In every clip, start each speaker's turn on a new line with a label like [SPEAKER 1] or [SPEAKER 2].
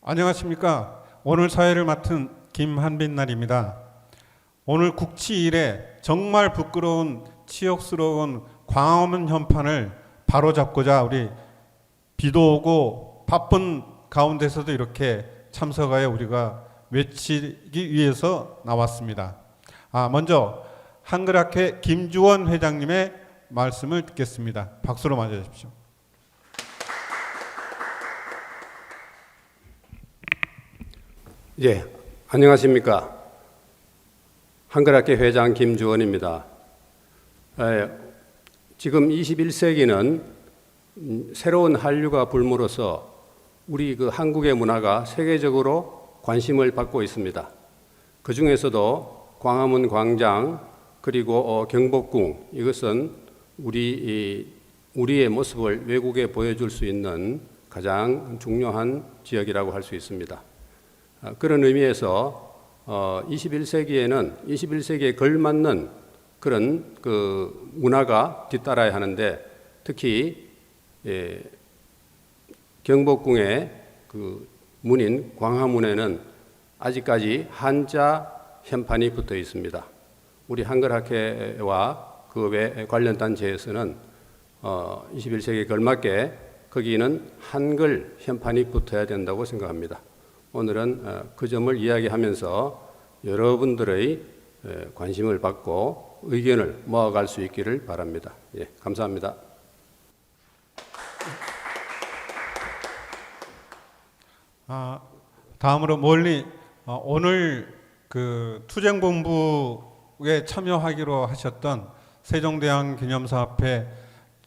[SPEAKER 1] 안녕하십니까. 오늘 사회를 맡은 김한빈날입니다. 오늘 국치 이래 정말 부끄러운 치욕스러운 광화문 현판을 바로잡고자 우리 비도 오고 바쁜 가운데서도 이렇게 참석하여 우리가 외치기 위해서 나왔습니다. 먼저 한글학회 김주원 회장님의 말씀을 듣겠습니다. 박수로 맞아주십시오.
[SPEAKER 2] 예, 안녕하십니까. 한글학회 회장 김주원입니다. 지금 21세기는 새로운 한류가 불므로써 우리 한국의 문화가 세계적으로 관심을 받고 있습니다. 그 중에서도 광화문 광장 그리고 경복궁, 이것은 우리의 모습을 외국에 보여줄 수 있는 가장 중요한 지역이라고 할 수 있습니다. 그런 의미에서 21세기에는 21세기에 걸맞는 그런 문화가 뒤따라야 하는데, 특히 경복궁의 문인 광화문에는 아직까지 한자 현판이 붙어 있습니다. 우리 한글학회와 그 외 관련 단체에서는 21세기에 걸맞게 거기는 한글 현판이 붙어야 된다고 생각합니다. 오늘은 그 점을 이야기하면서 여러분들의 관심을 받고 의견을 모아갈 수 있기를 바랍니다. 예, 감사합니다.
[SPEAKER 1] 다음으로 오늘 투쟁본부에 참여하기로 하셨던 세종대왕기념사업회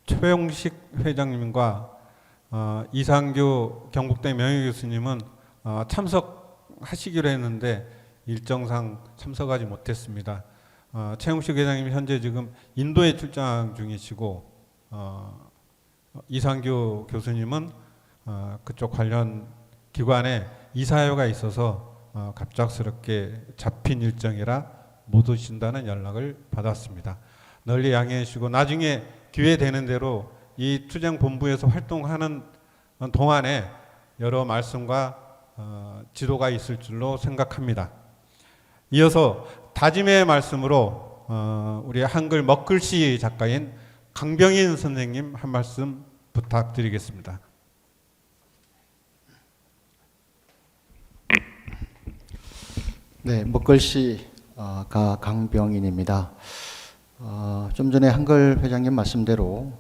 [SPEAKER 1] 최용식 회장님과 이상규 경북대 명예교수님은 참석하시기로 했는데 일정상 참석하지 못했습니다. 최용식 회장님이 현재 지금 인도에 출장 중이시고 이상규 교수님은 그쪽 관련 기관에 이사회가 있어서 갑작스럽게 잡힌 일정이라 못 오신다는 연락을 받았습니다. 널리 양해해 주시고 나중에 기회 되는 대로 이 투쟁본부에서 활동하는 동안에 여러 말씀과 지도가 있을 줄로 생각합니다. 이어서 다짐의 말씀으로 우리 한글 먹글씨 작가인 강병인 선생님 한 말씀 부탁드리겠습니다.
[SPEAKER 3] 네, 먹글씨가 강병인입니다. 좀 전에 한글 회장님 말씀대로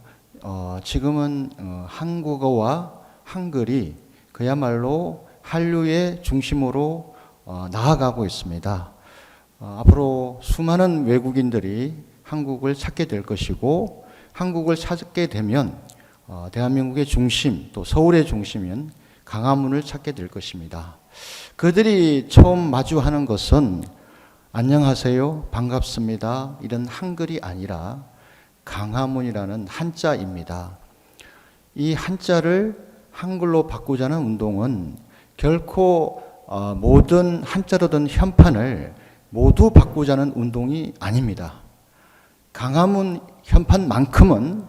[SPEAKER 3] 지금은 한국어와 한글이 그야말로 한류의 중심으로 나아가고 있습니다. 앞으로 수많은 외국인들이 한국을 찾게 될 것이고, 한국을 찾게 되면 대한민국의 중심, 또 서울의 중심인 광화문을 찾게 될 것입니다. 그들이 처음 마주하는 것은 안녕하세요, 반갑습니다, 이런 한글이 아니라 광화문이라는 한자입니다. 이 한자를 한글로 바꾸자는 운동은 결코 모든 한자로 된 현판을 모두 바꾸자는 운동이 아닙니다. 광화문 현판만큼은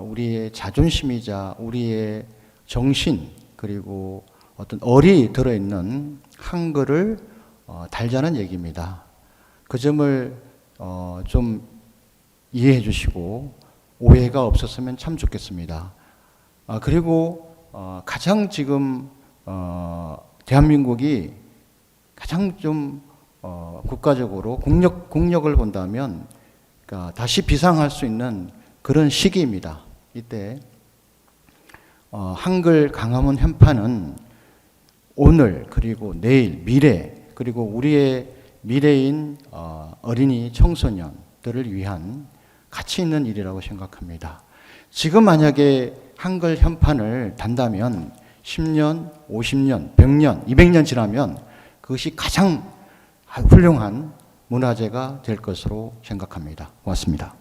[SPEAKER 3] 우리의 자존심이자 우리의 정신, 그리고 어떤 얼이 들어있는 한글을 달자는 얘기입니다. 그 점을 좀 이해해 주시고 오해가 없었으면 참 좋겠습니다. 그리고 가장 지금 대한민국이 가장 좀 국가적으로 국력을 본다면 다시 비상할 수 있는 그런 시기입니다. 이때 한글 광화문 현판은 오늘, 그리고 내일, 미래, 그리고 우리의 미래인 어린이 청소년들을 위한 가치 있는 일이라고 생각합니다. 지금 만약에 한글 현판을 단다면 10년, 50년, 100년, 200년 지나면 그것이 가장 훌륭한 문화재가 될 것으로 생각합니다. 고맙습니다.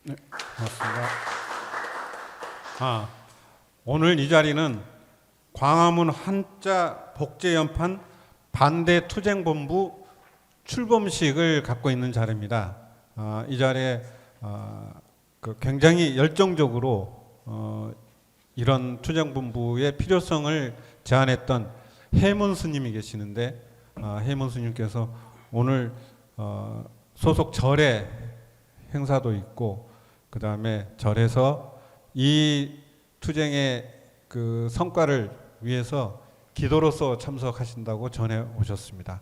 [SPEAKER 1] 네, 고맙습니다. 오늘 이 자리는 광화문 한자 복제연판 반대 투쟁본부 출범식을 갖고 있는 자리입니다. 이 자리에 굉장히 열정적으로 이런 투쟁본부의 필요성을 제안했던 해문 스님이 계시는데 해문 스님께서 오늘 소속 절에 행사도 있고 그 다음에 절에서 이 투쟁의 그 성과를 위해서 기도로서 참석하신다고 전해 오셨습니다.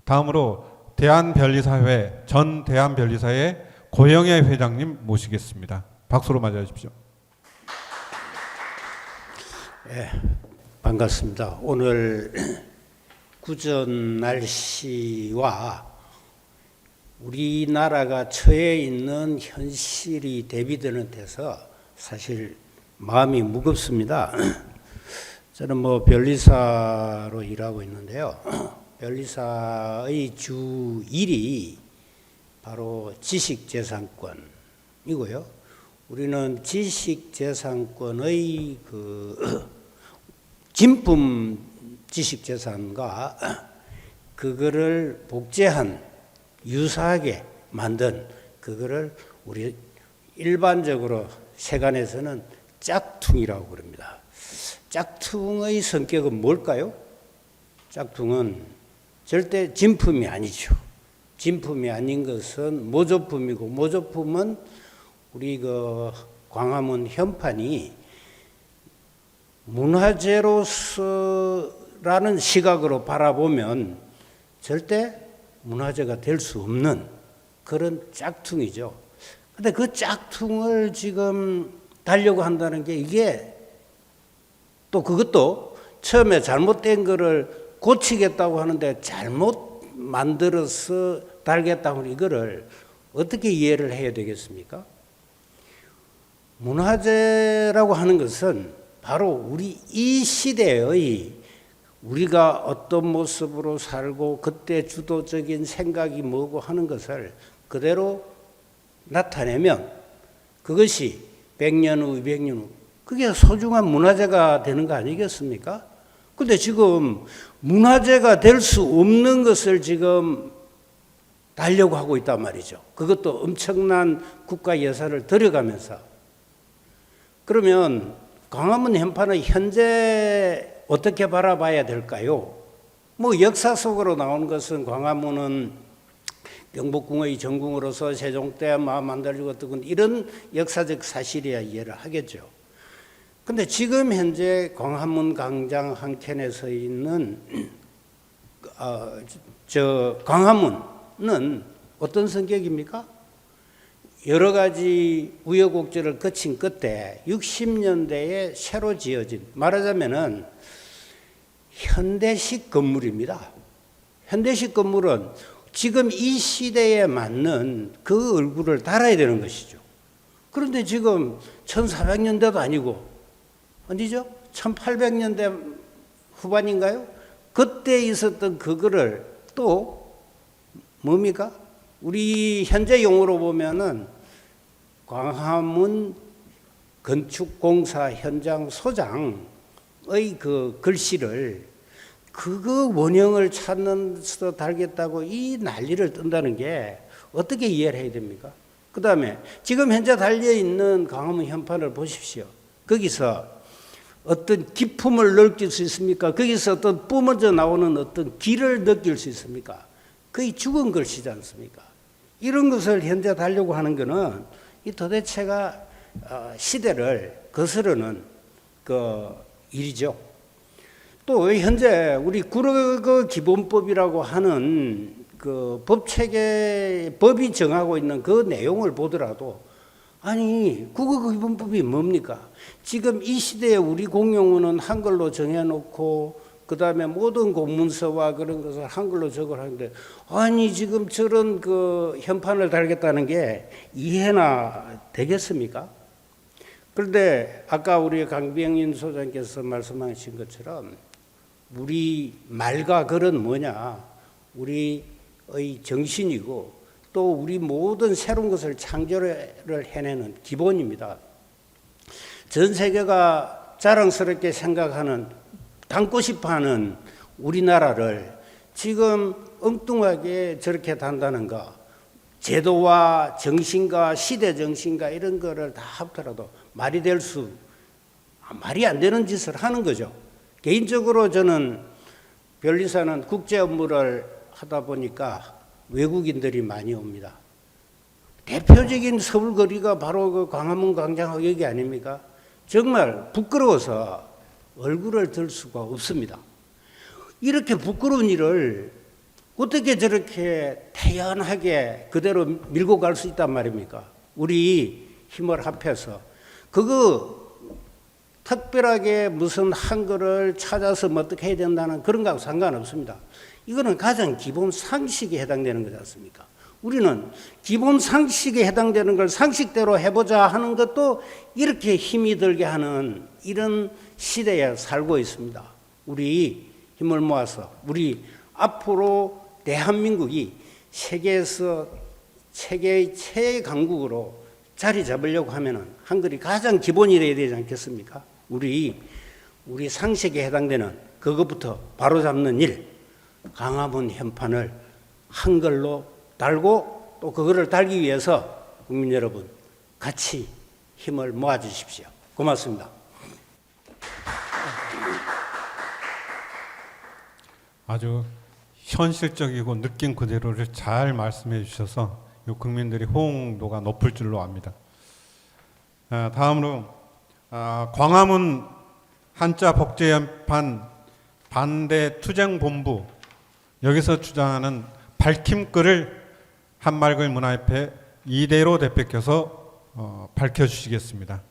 [SPEAKER 1] 다음으로 대한변리사회 전 대한변리사회 고영애 회장님 모시겠습니다. 박수로 맞이해 주십시오.
[SPEAKER 4] 네, 반갑습니다. 오늘 구전 날씨와 우리나라가 처해 있는 현실이 대비되는 데서 사실 마음이 무겁습니다. 저는 변리사로 일하고 있는데요. 변리사의 주 일이 바로 지식재산권이고요. 우리는 지식재산권의 진품 지식재산과 그거를 복제한 유사하게 만든 그거를 우리 일반적으로 세간에서는 짝퉁이라고 그럽니다. 짝퉁의 성격은 뭘까요? 짝퉁은 절대 진품이 아니죠. 진품이 아닌 것은 모조품이고, 모조품은 우리 광화문 현판이 문화재로서라는 시각으로 바라보면 절대 문화재가 될 수 없는 그런 짝퉁이죠. 근데 그 짝퉁을 지금 달려고 한다는 게 이게 또 그것도 처음에 잘못된 거를 고치겠다고 하는데 잘못 만들어서 달겠다고 하는 이거를 어떻게 이해를 해야 되겠습니까? 문화재라고 하는 것은 바로 우리 이 시대의 우리가 어떤 모습으로 살고 그때 주도적인 생각이 뭐고 하는 것을 그대로 나타내면 그것이 100년 후, 200년 후 그게 소중한 문화재가 되는 거 아니겠습니까? 근데 지금 문화재가 될 수 없는 것을 지금 달려고 하고 있단 말이죠. 그것도 엄청난 국가 예산을 들여가면서. 그러면 광화문 현판의 현재 어떻게 바라봐야 될까요? 역사 속으로 나오는 것은 광화문은 경복궁의 전궁으로서 세종 때 만들어지고 어떤 이런 역사적 사실이야 이해를 하겠죠. 근데 지금 현재 광화문 광장 한켠에 서 있는 광화문은 어떤 성격입니까? 여러 가지 우여곡절을 거친 끝에 60년대에 새로 지어진, 말하자면은 현대식 건물입니다. 현대식 건물은 지금 이 시대에 맞는 그 얼굴을 달아야 되는 것이죠. 그런데 지금 1400년대도 아니고 어디죠? 1800년대 후반인가요? 그때 있었던 그거를 또 뭡니까? 우리 현재 용어로 보면은 광화문 건축공사 현장 소장의 그 글씨를 그거 원형을 찾는서 달겠다고 이 난리를 뜬다는 게 어떻게 이해를 해야 됩니까? 그 다음에 지금 현재 달려있는 광화문 현판을 보십시오. 거기서 어떤 기품을 느낄 수 있습니까? 거기서 어떤 뿜어져 나오는 어떤 기를 느낄 수 있습니까? 거의 죽은 글씨지 않습니까? 이런 것을 현재 달려고 하는 것은 이 도대체가 시대를 거스르는 그 일이죠. 또 현재 우리 국어 기본법이라고 하는 그 법이 정하고 있는 그 내용을 보더라도 아니 국어 기본법이 뭡니까? 지금 이 시대에 우리 공용어는 한글로 정해놓고 그 다음에 모든 공문서와 그런 것을 한글로 적을 하는데 아니 지금 저런 그 현판을 달겠다는 게 이해나 되겠습니까? 그런데 아까 우리 강병인 소장께서 말씀하신 것처럼 우리 말과 글은 뭐냐? 우리의 정신이고 또 우리 모든 새로운 것을 창조를 해내는 기본입니다. 전 세계가 자랑스럽게 생각하는 담고 싶어하는 우리나라를 지금 엉뚱하게 저렇게 단다는 거 제도와 정신과 시대 정신과 이런 거를 다 합더라도 말이 안 되는 짓을 하는 거죠. 개인적으로 저는 변리사는 국제 업무를 하다 보니까 외국인들이 많이 옵니다. 대표적인 서울 거리가 바로 그 광화문 광장하고 여기 아닙니까? 정말 부끄러워서 얼굴을 들 수가 없습니다. 이렇게 부끄러운 일을 어떻게 저렇게 태연하게 그대로 밀고 갈 수 있단 말입니까? 우리 힘을 합해서 그거 특별하게 무슨 한글을 찾아서 뭐 어떻게 해야 된다는 그런 거하고 상관없습니다. 이거는 가장 기본 상식에 해당되는 거지 않습니까? 우리는 기본 상식에 해당되는 걸 상식대로 해보자 하는 것도 이렇게 힘이 들게 하는 이런 시대에 살고 있습니다. 우리 힘을 모아서 우리 앞으로 대한민국이 세계에서 세계의 최강국으로 자리 잡으려고 하면은 한글이 가장 기본이 되어야 되지 않겠습니까? 우리 상식에 해당되는 그것부터 바로잡는 일, 광화문 현판을 한글로 달고 또 그거를 달기 위해서 국민 여러분 같이 힘을 모아 주십시오. 고맙습니다.
[SPEAKER 1] 아주 현실적이고 느낌 그대로를 잘 말씀해 주셔서 요 국민들이 호응도가 높을 줄로 압니다. 다음으로 광화문 한자 복제연판 반대 투쟁본부 여기서 주장하는 밝힘글을 한말글 문화협회 이대로 대표께서 밝혀주시겠습니다.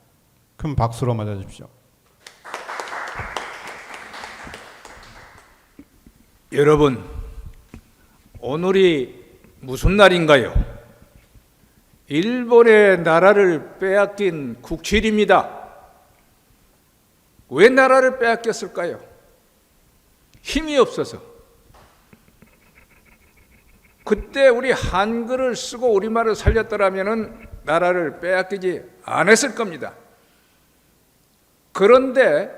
[SPEAKER 1] 큰 박수로 맞아주십시오.
[SPEAKER 5] 여러분, 오늘이 무슨 날인가요? 일본의 나라를 빼앗긴 국칠입니다. 왜 나라를 빼앗겼을까요? 힘이 없어서. 그때 우리 한글을 쓰고 우리말을 살렸더라면 나라를 빼앗기지 않았을 겁니다. 그런데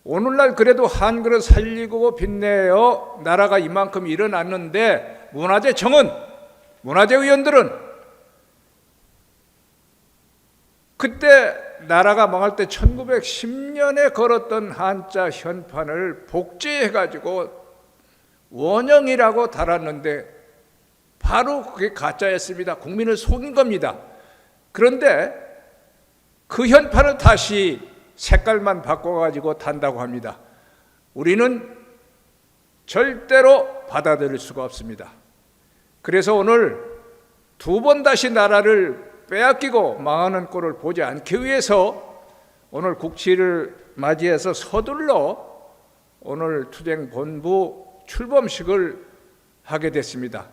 [SPEAKER 5] 오늘날 그래도 한글을 살리고 빛내어 나라가 이만큼 일어났는데 문화재청은, 문화재위원들은 그때 나라가 망할 때 1910년에 걸었던 한자 현판을 복제해가지고 원형이라고 달았는데 바로 그게 가짜였습니다. 국민을 속인 겁니다. 그런데 그 현판을 다시 색깔만 바꿔가지고 단다고 합니다. 우리는 절대로 받아들일 수가 없습니다. 그래서 오늘 두 번 다시 나라를 빼앗기고 망하는 꼴을 보지 않기 위해서 오늘 국치를 맞이해서 서둘러 오늘 투쟁본부 출범식을 하게 됐습니다.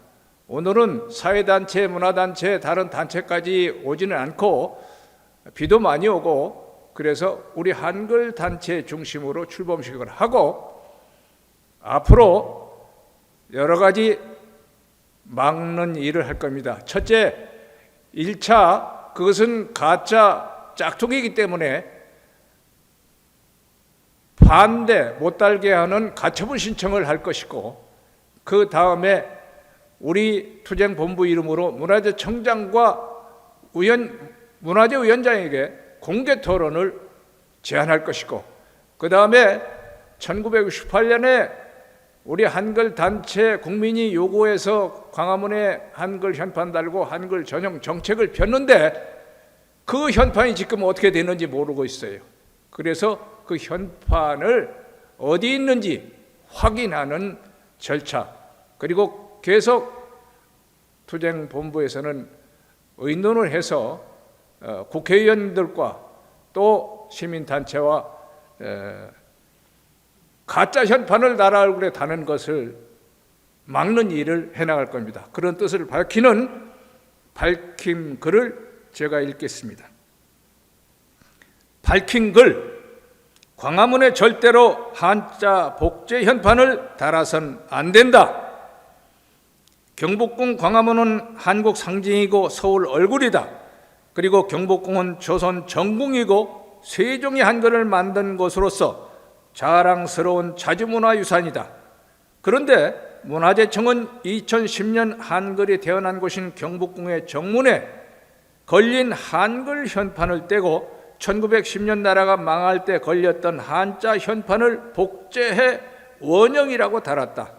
[SPEAKER 5] 오늘은 사회단체, 문화단체, 다른 단체까지 오지는 않고 비도 많이 오고 그래서 우리 한글 단체 중심으로 출범식을 하고 앞으로 여러 가지 막는 일을 할 겁니다. 첫째, 1차 그것은 가짜 짝퉁이기 때문에 반대 못 달게 하는 가처분 신청을 할 것이고 그 다음에 우리 투쟁본부 이름으로 문화재청장과 문화재위원장에게 공개 토론을 제안할 것이고 그 다음에 1968년에 우리 한글 단체 국민이 요구해서 광화문에 한글 현판 달고 한글 전용 정책을 폈는데 그 현판이 지금 어떻게 되는지 모르고 있어요. 그래서 그 현판을 어디 있는지 확인하는 절차 그리고 계속 투쟁본부에서는 의논을 해서 국회의원들과 또 시민단체와 가짜 현판을 나라 얼굴에 다는 것을 막는 일을 해나갈 겁니다. 그런 뜻을 밝히는 밝힘 글을 제가 읽겠습니다. 밝힌 글, 광화문에 절대로 한자 복제 현판을 달아선 안 된다. 경복궁 광화문은 한국 상징이고 서울 얼굴이다. 그리고 경복궁은 조선 정궁이고 세종이 한글을 만든 곳으로서 자랑스러운 자주문화유산이다. 그런데 문화재청은 2010년 한글이 태어난 곳인 경복궁의 정문에 걸린 한글 현판을 떼고 1910년 나라가 망할 때 걸렸던 한자 현판을 복제해 원형이라고 달았다.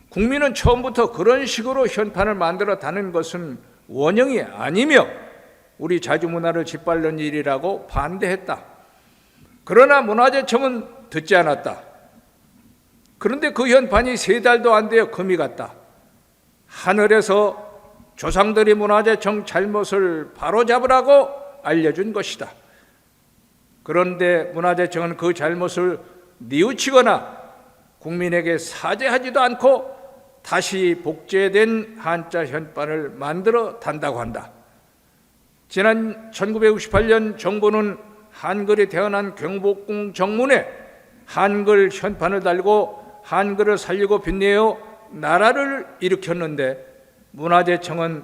[SPEAKER 5] 국민은 처음부터 그런 식으로 현판을 만들어 다는 것은 원형이 아니며 우리 자주문화를 짓밟는 일이라고 반대했다. 그러나 문화재청은 듣지 않았다. 그런데 그 현판이 3달도 안 되어 금이 갔다. 하늘에서 조상들이 문화재청 잘못을 바로잡으라고 알려준 것이다. 그런데 문화재청은 그 잘못을 뉘우치거나 국민에게 사죄하지도 않고 다시 복제된 한자 현판을 만들어 단다고 한다. 지난 1968년 정부는 한글이 태어난 경복궁 정문에 한글 현판을 달고 한글을 살리고 빛내어 나라를 일으켰는데 문화재청은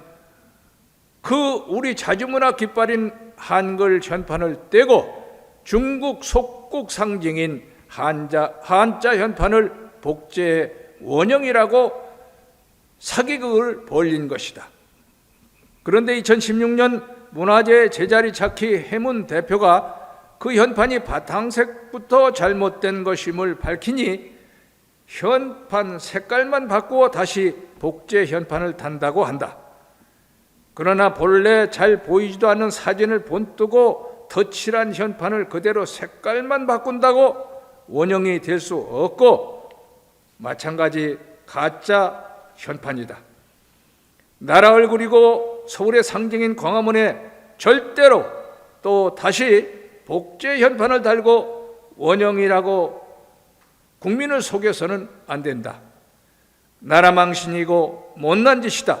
[SPEAKER 5] 그 우리 자주문화 깃발인 한글 현판을 떼고 중국 속국 상징인 한자 현판을 복제해 원형이라고 사기극을 벌린 것이다. 그런데 2016년 문화재 제자리 찾기 해문 대표가 그 현판이 바탕색부터 잘못된 것임을 밝히니 현판 색깔만 바꾸어 다시 복제 현판을 단다고 한다. 그러나 본래 잘 보이지도 않는 사진을 본뜨고 덧칠한 현판을 그대로 색깔만 바꾼다고 원형이 될 수 없고 마찬가지 가짜 현판이다. 나라 얼굴이고 서울의 상징인 광화문에 절대로 또 다시 복제 현판을 달고 원형이라고 국민을 속여서는 안 된다. 나라 망신이고 못난 짓이다.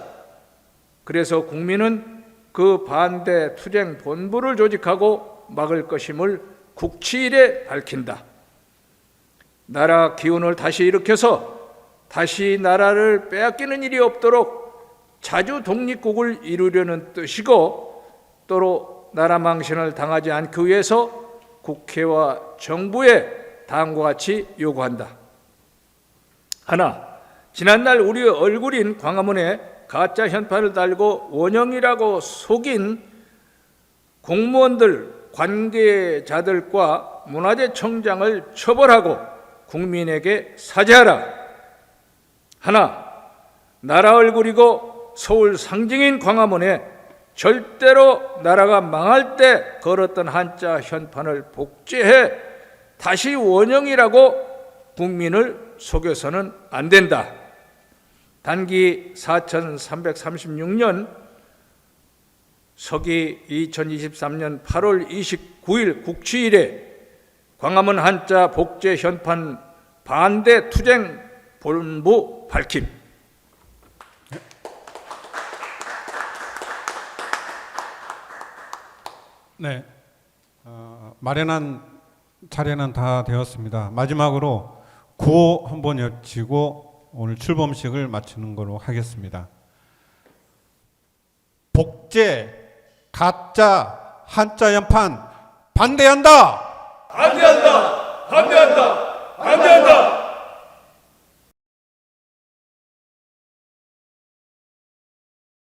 [SPEAKER 5] 그래서 국민은 그 반대 투쟁 본부를 조직하고 막을 것임을 국치일에 밝힌다. 나라 기운을 다시 일으켜서 다시 나라를 빼앗기는 일이 없도록 자주 독립국을 이루려는 뜻이고 또 나라 망신을 당하지 않기 위해서 국회와 정부에 다음과 같이 요구한다. 하나, 지난날 우리의 얼굴인 광화문에 가짜 현판을 달고 원형이라고 속인 공무원들, 관계자들과 문화재청장을 처벌하고 국민에게 사죄하라. 하나, 나라 얼굴이고 서울 상징인 광화문에 절대로 나라가 망할 때 걸었던 한자 현판을 복제해 다시 원형이라고 국민을 속여서는 안 된다. 단기 4336년 서기 2023년 8월 29일 국치일에 광화문 한자 복제 현판 반대 투쟁 본부 밝힘.
[SPEAKER 1] 네, 마련한 차례는 다 되었습니다. 마지막으로 구호 한번 여치고 오늘 출범식을 마치는 걸로 하겠습니다. 복제 가짜 한자 연판 반대한다.
[SPEAKER 5] 반대한다. 반대한다. 반대한다.